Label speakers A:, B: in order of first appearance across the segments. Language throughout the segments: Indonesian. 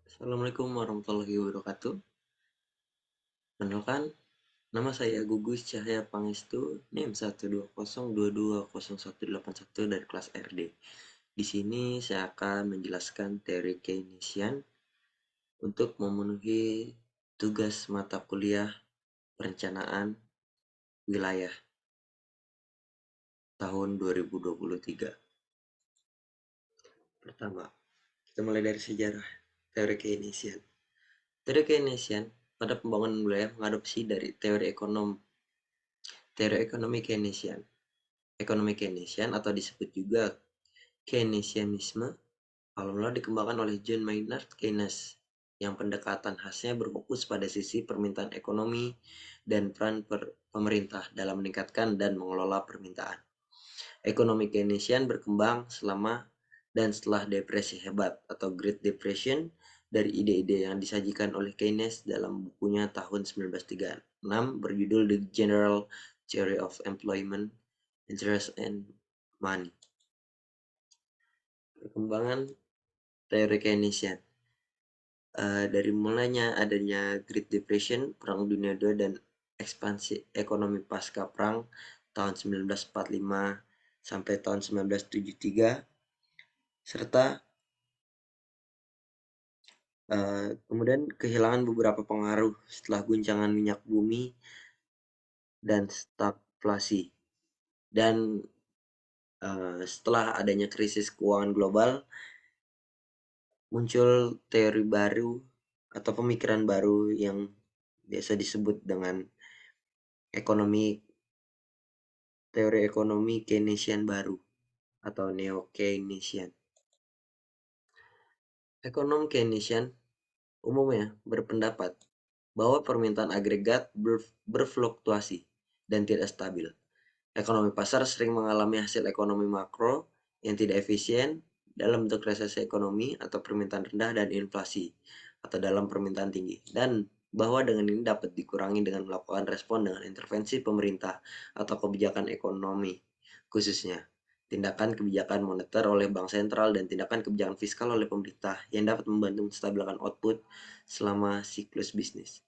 A: Assalamualaikum warahmatullahi wabarakatuh. Perkenalkan, nama saya Gugus Cahaya Pangestu, NIM 120220181 dari kelas RD. Di sini saya akan menjelaskan teori Keynesian untuk memenuhi tugas mata kuliah perencanaan wilayah tahun 2023. Pertama, kita mulai dari sejarah teori Keynesian. Teori Keynesian pada pembangunan wilayah mengadopsi dari teori ekonomi Keynesian. Ekonomi Keynesian atau disebut juga Keynesianisme awal-mula dikembangkan oleh John Maynard Keynes yang pendekatan khasnya berfokus pada sisi permintaan ekonomi dan peran pemerintah dalam meningkatkan dan mengelola permintaan. Ekonomi Keynesian berkembang selama dan setelah depresi hebat atau Great Depression dari ide-ide yang disajikan oleh Keynes dalam bukunya tahun 1936 berjudul The General Theory of Employment, Interest and Money. Perkembangan teori Keynesian dari mulanya adanya Great Depression, Perang Dunia II, dan ekspansi ekonomi pasca perang tahun 1945 sampai tahun 1973, serta kemudian kehilangan beberapa pengaruh setelah guncangan minyak bumi dan stagflasi. Dan setelah adanya krisis keuangan global, muncul teori baru atau pemikiran baru yang biasa disebut dengan teori ekonomi Keynesian baru atau Neo-Keynesian. Ekonom Keynesian umumnya berpendapat bahwa permintaan agregat berfluktuasi dan tidak stabil. Ekonomi pasar sering mengalami hasil ekonomi makro yang tidak efisien dalam bentuk resesi ekonomi atau permintaan rendah dan inflasi atau dalam permintaan tinggi, dan bahwa dengan ini dapat dikurangi dengan melakukan respon dengan intervensi pemerintah atau kebijakan ekonomi, khususnya tindakan kebijakan moneter oleh bank sentral dan tindakan kebijakan fiskal oleh pemerintah yang dapat membantu menstabilkan output selama siklus bisnis.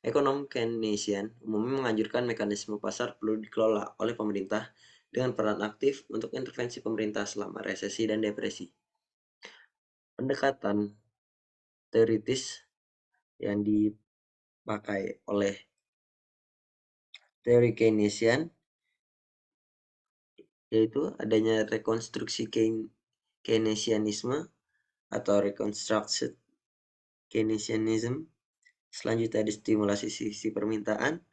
A: Ekonom Keynesian umumnya menganjurkan mekanisme pasar perlu dikelola oleh pemerintah dengan peran aktif untuk intervensi pemerintah selama resesi dan depresi. Pendekatan teoritis yang dipakai oleh teori Keynesian yaitu adanya rekonstruksi Keynesianisme atau Reconstructed Keynesianism. Selanjutnya ada stimulasi sisi permintaan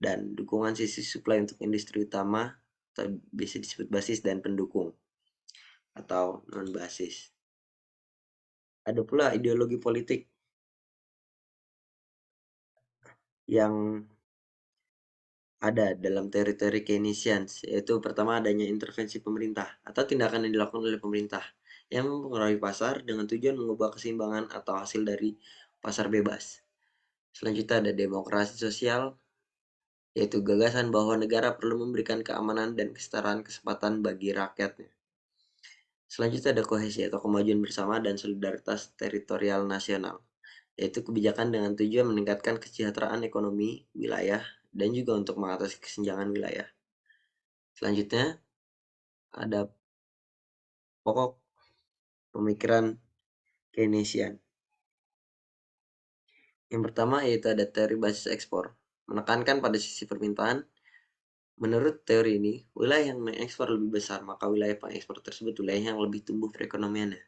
A: dan dukungan sisi supply untuk industri utama atau bisa disebut basis dan pendukung atau non basis. Ada pula ideologi politik yang ada dalam teori-teori Keynesian, yaitu pertama adanya intervensi pemerintah atau tindakan yang dilakukan oleh pemerintah yang mempengaruhi pasar dengan tujuan mengubah keseimbangan atau hasil dari pasar bebas. Selanjutnya ada demokrasi sosial, yaitu gagasan bahwa negara perlu memberikan keamanan dan kesetaraan kesempatan bagi rakyatnya. Selanjutnya ada kohesi atau kemajuan bersama dan solidaritas teritorial nasional, yaitu kebijakan dengan tujuan meningkatkan kesejahteraan ekonomi wilayah dan juga untuk mengatasi kesenjangan wilayah. Selanjutnya ada pokok pemikiran Keynesian. Yang pertama yaitu ada teori basis ekspor, menekankan pada sisi permintaan. Menurut teori ini, wilayah yang mengekspor lebih besar, maka wilayah pengekspor tersebut wilayah yang lebih tumbuh perekonomiannya.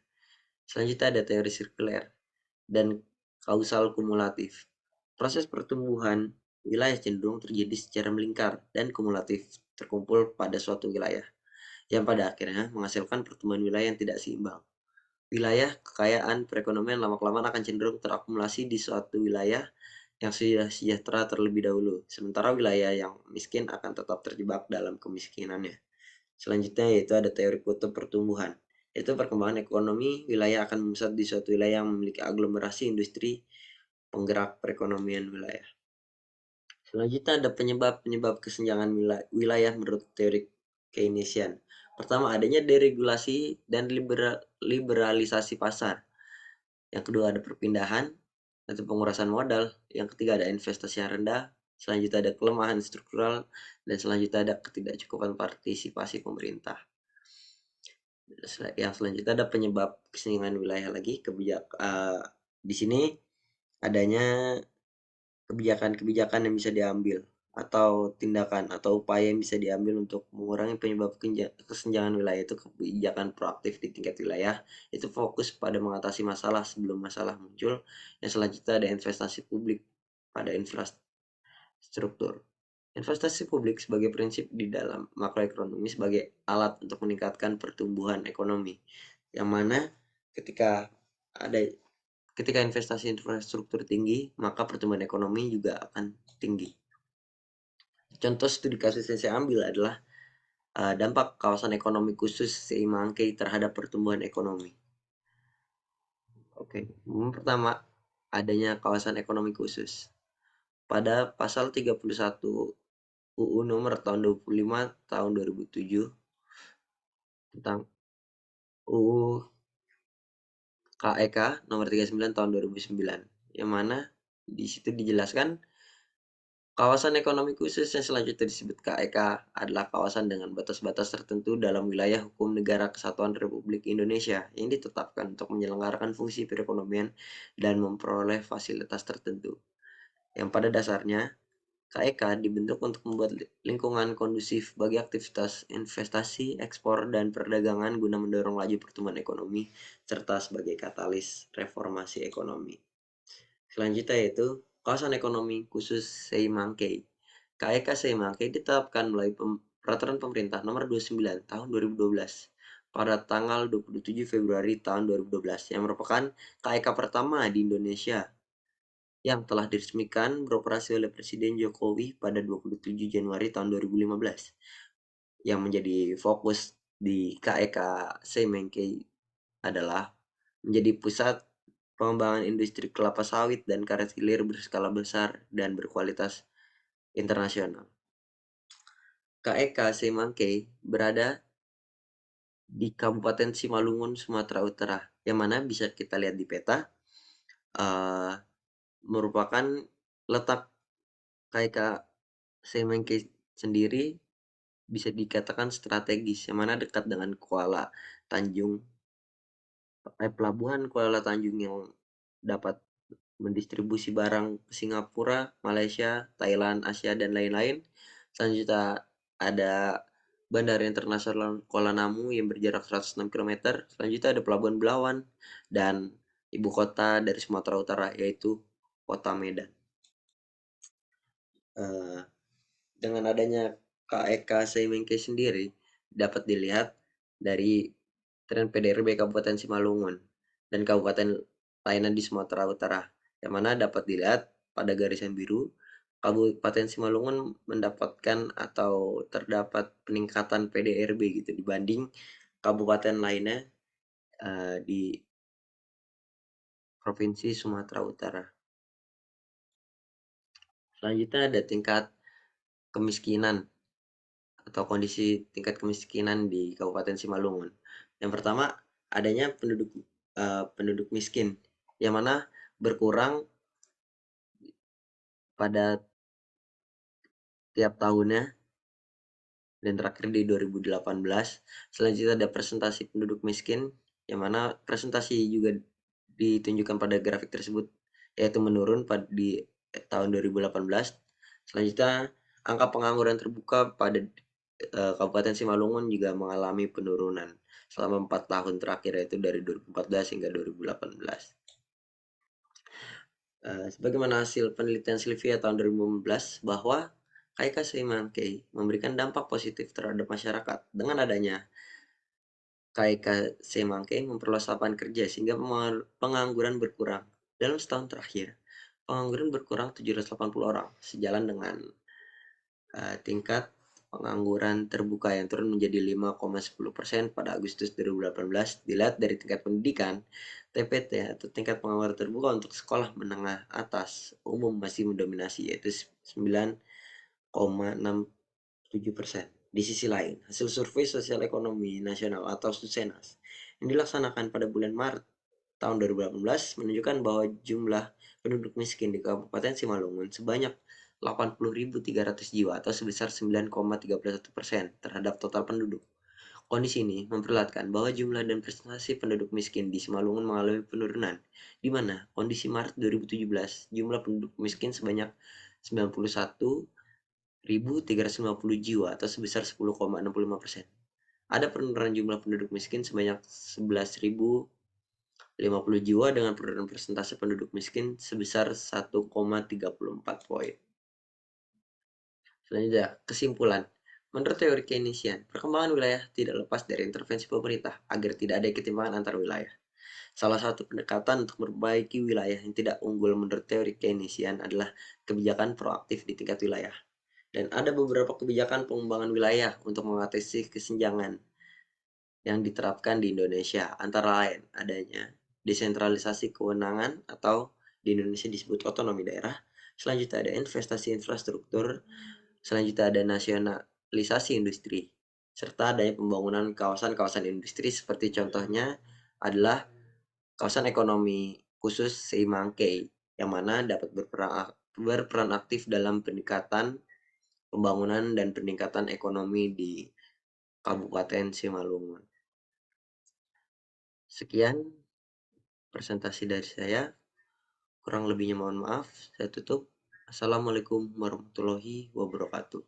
A: Selanjutnya ada teori sirkuler dan kausal kumulatif. Proses pertumbuhan wilayah cenderung terjadi secara melingkar dan kumulatif terkumpul pada suatu wilayah, yang pada akhirnya menghasilkan pertumbuhan wilayah yang tidak seimbang. Wilayah kekayaan perekonomian lama-kelamaan akan cenderung terakumulasi di suatu wilayah yang sudah sejahtera terlebih dahulu, sementara wilayah yang miskin akan tetap terjebak dalam kemiskinannya. Selanjutnya yaitu ada teori kutub pertumbuhan, yaitu perkembangan ekonomi wilayah akan memusat di suatu wilayah yang memiliki aglomerasi industri penggerak perekonomian wilayah. Selanjutnya ada penyebab-penyebab kesenjangan wilayah menurut teori Keynesian. Pertama, adanya deregulasi dan liberalisasi pasar. Yang kedua ada perpindahan atau pengurasan modal. Yang ketiga ada investasi yang rendah. Selanjutnya ada kelemahan struktural dan selanjutnya ada ketidakcukupan partisipasi pemerintah. Yang selanjutnya ada penyebab kesenjangan wilayah lagi di sini adanya kebijakan-kebijakan yang bisa diambil atau tindakan atau upaya yang bisa diambil untuk mengurangi penyebab kesenjangan wilayah itu kebijakan proaktif di tingkat wilayah itu fokus pada mengatasi masalah sebelum masalah muncul. Yang selanjutnya ada investasi publik pada infrastruktur. Investasi publik sebagai prinsip di dalam makroekonomi sebagai alat untuk meningkatkan pertumbuhan ekonomi, yang mana ketika ada ketika investasi infrastruktur tinggi, maka pertumbuhan ekonomi juga akan tinggi. Contoh studi kasus yang saya ambil adalah dampak kawasan ekonomi khusus Seimangkei terhadap pertumbuhan ekonomi. Oke, pertama adanya kawasan ekonomi khusus. Pada pasal 31 UU nomor tahun 25 tahun 2007 tentang UU KEK nomor 39 tahun 2009, yang mana di situ dijelaskan kawasan ekonomi khusus yang selanjutnya disebut KEK adalah kawasan dengan batas-batas tertentu dalam wilayah hukum Negara Kesatuan Republik Indonesia yang ditetapkan untuk menyelenggarakan fungsi perekonomian dan memperoleh fasilitas tertentu. Yang pada dasarnya, KEK dibentuk untuk membuat lingkungan kondusif bagi aktivitas investasi, ekspor, dan perdagangan guna mendorong laju pertumbuhan ekonomi serta sebagai katalis reformasi ekonomi. Selanjutnya yaitu kawasan ekonomi khusus Seimangkei. KEK Seimangkei ditetapkan melalui Peraturan Pemerintah Nomor 29 Tahun 2012 pada tanggal 27 Februari tahun 2012 yang merupakan KEK pertama di Indonesia yang telah diresmikan beroperasi oleh Presiden Jokowi pada 27 Januari tahun 2015. Yang menjadi fokus di KEK Seimangkei adalah menjadi pusat pengembangan industri kelapa sawit dan karet hilir berskala besar dan berkualitas internasional. KEK Semangkei berada di Kabupaten Simalungun, Sumatera Utara, yang mana bisa kita lihat di peta, merupakan letak KEK Semangkei sendiri bisa dikatakan strategis, yang mana dekat dengan Pelabuhan Kuala Tanjung yang dapat mendistribusi barang ke Singapura, Malaysia, Thailand, Asia, dan lain-lain. Selanjutnya ada Bandara Internasional Kuala Namu yang berjarak 106 km. Selanjutnya ada Pelabuhan Belawan dan ibu kota dari Sumatera Utara yaitu Kota Medan. Dengan adanya KEK Seimengke sendiri dapat dilihat dari tren PDRB Kabupaten Simalungun dan kabupaten lainnya di Sumatera Utara, yang mana dapat dilihat pada garisan biru Kabupaten Simalungun mendapatkan atau terdapat peningkatan PDRB gitu dibanding kabupaten lainnya di Provinsi Sumatera Utara. Selanjutnya ada tingkat kemiskinan atau kondisi tingkat kemiskinan di Kabupaten Simalungun. Yang pertama, adanya penduduk miskin yang mana berkurang pada tiap tahunnya dan terakhir di 2018. Selanjutnya ada presentasi penduduk miskin yang mana presentasi juga ditunjukkan pada grafik tersebut yaitu menurun di tahun 2018. Selanjutnya angka pengangguran terbuka pada Kabupaten Simalungun juga mengalami penurunan selama 4 tahun terakhir yaitu dari 2014 hingga 2018. Sebagaimana hasil penelitian Silvia tahun 2015 bahwa KIK Seimangkei memberikan dampak positif terhadap masyarakat dengan adanya KIK Semangkei memperluas lapangan kerja sehingga pengangguran berkurang. Dalam setahun terakhir, pengangguran berkurang 780 orang, sejalan dengan tingkat pengangguran terbuka yang turun menjadi 5,10% pada Agustus 2018. Dilihat dari tingkat pendidikan, TPT atau tingkat pengangguran terbuka untuk sekolah menengah atas umum masih mendominasi yaitu 9,67%. Di sisi lain, hasil survei sosial ekonomi nasional atau SUSENAS yang dilaksanakan pada bulan Maret tahun 2018 menunjukkan bahwa jumlah penduduk miskin di Kabupaten Simalungun sebanyak 80.300 jiwa atau sebesar 9,31% terhadap total penduduk. Kondisi ini memperlihatkan bahwa jumlah dan presentasi penduduk miskin di Simalungun mengalami penurunan, di mana kondisi Maret 2017 jumlah penduduk miskin sebanyak 91.350 jiwa atau sebesar 10,65%. Ada penurunan jumlah penduduk miskin sebanyak 11.050 jiwa dengan penurunan persentase penduduk miskin sebesar 1,34 poin. Selanjutnya, kesimpulan. Menurut teori Keynesian, perkembangan wilayah tidak lepas dari intervensi pemerintah agar tidak ada ketimpangan antar wilayah. Salah satu pendekatan untuk memperbaiki wilayah yang tidak unggul menurut teori Keynesian adalah kebijakan proaktif di tingkat wilayah. Dan ada beberapa kebijakan pengembangan wilayah untuk mengatasi kesenjangan yang diterapkan di Indonesia, antara lain adanya desentralisasi kewenangan atau di Indonesia disebut otonomi daerah. Selanjutnya ada investasi infrastruktur. Selanjutnya ada nasionalisasi industri, serta adanya pembangunan kawasan-kawasan industri seperti contohnya adalah kawasan ekonomi khusus Seimangkei, yang mana dapat berperan aktif dalam peningkatan pembangunan dan peningkatan ekonomi di Kabupaten Simalungun. Sekian presentasi dari saya, kurang lebihnya mohon maaf, saya tutup. Assalamualaikum warahmatullahi wabarakatuh.